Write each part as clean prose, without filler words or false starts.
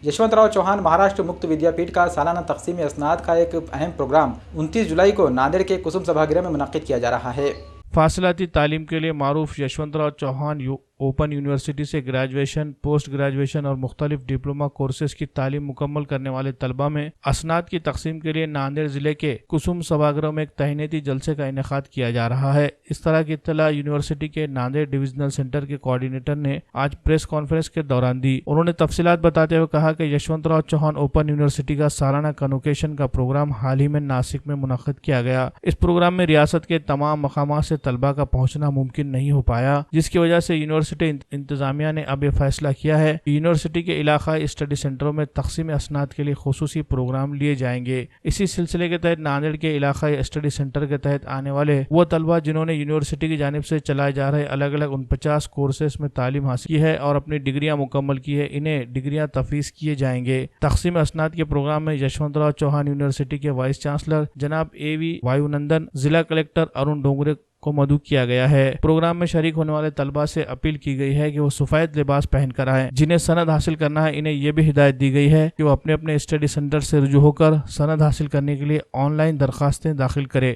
यशवंतराव चौहान महाराष्ट्र मुक्त विद्यापीठ का सालाना तकसीम असनाद का एक अहम प्रोग्राम 29 जुलाई को नांदेड़ के कुसुम सभागृह में मुनक्किद किया जा रहा है। फासलाती तालीम के लिए मारूफ यशवंतराव चौहान ओपन यूनिवर्सिटी से ग्रेजुएशन, पोस्ट ग्रेजुएशन और मुख्तलिफ डिप्लोमा कोर्सेज की तालीम मुकम्मल करने वाले तलबा में असनाद की तकसीम के लिए नांदेड़ जिले के कुसुम सभागृह में एक तहनीती जलसे का इनेकाद किया जा रहा है। इस तरह की इत्तला यूनिवर्सिटी के नांदेड़ डिविजनल सेंटर के कोऑर्डिनेटर ने आज प्रेस कॉन्फ्रेंस के दौरान दी। उन्होंने तफसीलात बताते हुए कहा कि यशवंतराव चौहान ओपन यूनिवर्सिटी का सालाना कन्वोकेशन का प्रोग्राम हाल ही में नासिक में मुनक्किद किया गया। इस प्रोग्राम में रियासत के तमाम मकामात से तलबा का पहुँचना मुमकिन नहीं हो पाया, जिसकी वजह से यूनिवर्सिटी इंतजामिया ने अब यह फैसला किया है कि यूनिवर्सिटी के इलाकाई स्टडी सेंटरों में तकसीम असनाद के लिए खुसूसी प्रोग्राम लिए जाएंगे। इसी सिलसिले के तहत नांदेड़ के इलाकाई स्टडी सेंटर के तहत आने वाले वो तलबा जिन्होंने यूनिवर्सिटी की जानिब से चलाए जा रहे अलग अलग 49 कोर्सेज में तालीम हासिल की है और अपनी डिग्रियां मुकम्मल की है, इन्हें डिग्रियां तफवीज़ किए जाएंगे। तकसीम असनाद के प्रोग्राम में यशवंतराव चौहान यूनिवर्सिटी के वाइस चांसलर जनाब AV वायुनंदन, जिला कलेक्टर अरुण डोंगरे को मदऊ किया गया है। प्रोग्राम में शरीक होने वाले तलबा से अपील की गई है कि वो सफेद लिबास पहनकर आए। जिन्हें सनद हासिल करना है, इन्हें यह भी हिदायत दी गई है कि वो अपने अपने स्टडी सेंटर से रुजू होकर सनद हासिल करने के लिए ऑनलाइन दरखास्तें दाखिल करें।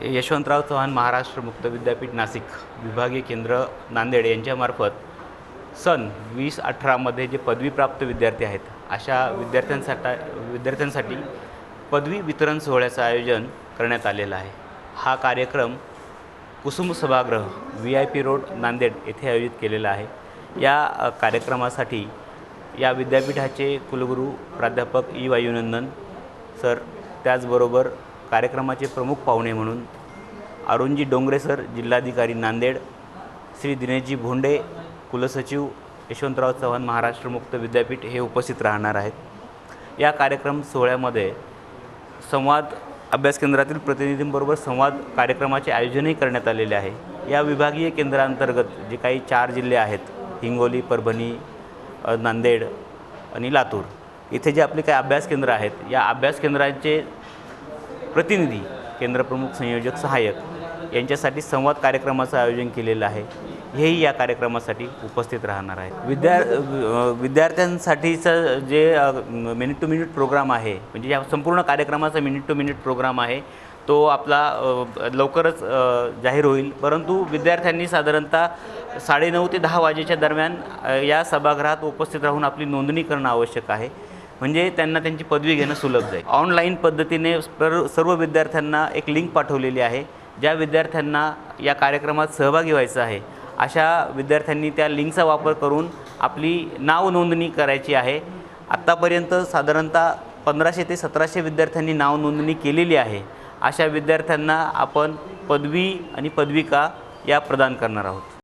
यशवंतराव चौहान महाराष्ट्र मुक्त विद्यापीठ नाशिक विभागीय केंद्र नांदेड यांच्यामार्फत सन 2018 मध्ये जे पदवीप्राप्त विद्यार्थी आहेत अशा विद्यार्थ्यांसाठी पदवी वितरण सोहळ्याचं आयोजन करण्यात आलेलं आहे। हा कार्यक्रम कुसुम सभागृह VIP रोड नांदेड येथे आयोजित केलेला आहे। या कार्यक्रमासाठी या विद्यापीठाचे कुलगुरू प्राध्यापक E वायुनंदन सर, त्याचबरोबर कार्यक्रमाचे प्रमुख पाहुणे म्हणून अरुणजी डोंगरे सर, जिल्हाधिकारी नांदेड, श्री दिनेशजी भोंडे, कुलसचिव यशवंतराव चव्हाण महाराष्ट्र मुक्त विद्यापीठ हे उपस्थित राहणार आहेत। या कार्यक्रम सोहळ्यामध्ये संवाद अभ्यास केंद्रातील प्रतिनिधींबरोबर संवाद कार्यक्रमाचे आयोजनही करण्यात आलेले आहे। या विभागीय केंद्रांतर्गत जे काही 4 जिल्हे आहेत, हिंगोली, परभणी, नांदेड आणि लातूर, इथे जे आपले काही अभ्यास केंद्र आहेत, या अभ्यास केंद्रांचे प्रतिनिधी, केंद्रप्रमुख, संयोजक, सहाय्यक यांच्यासाठी संवाद कार्यक्रमाचं आयोजन केलेलं आहे। हेही या कार्यक्रमासाठी उपस्थित राहणार आहेत। विद्यार्थ्यांसाठीचं जे मिनिट टू मिनिट प्रोग्राम आहे, म्हणजे या संपूर्ण कार्यक्रमाचा मिनिट टू मिनिट प्रोग्राम आहे, तो आपला लवकरच जाहीर होईल। परंतु विद्यार्थ्यांनी साधारणतः 9:30 ते 10 वाजेच्या दरम्यान या सभागृहात उपस्थित राहून आपली नोंदणी करणं आवश्यक आहे, म्हणजे त्यांना त्यांची पदवी घेणं सुलभ जाईल। ऑनलाईन पद्धतीने सर्व विद्यार्थ्यांना एक लिंक पाठवलेली आहे। ज्या विद्यार्थ्यांना या कार्यक्रमात सहभागी व्हायचं आहे अशा विद्यार्थ्यांनी त्या लिंकचा वापर करून आपली नाव नोंदणी करायची आहे। आत्तापर्यंत साधारणतः 1500 ते 1700 विद्यार्थ्यांनी नाव नोंदणी केलेली आहे। अशा विद्यार्थ्यांना आपण पदवी आणि पदविका या प्रदान करणार आहोत।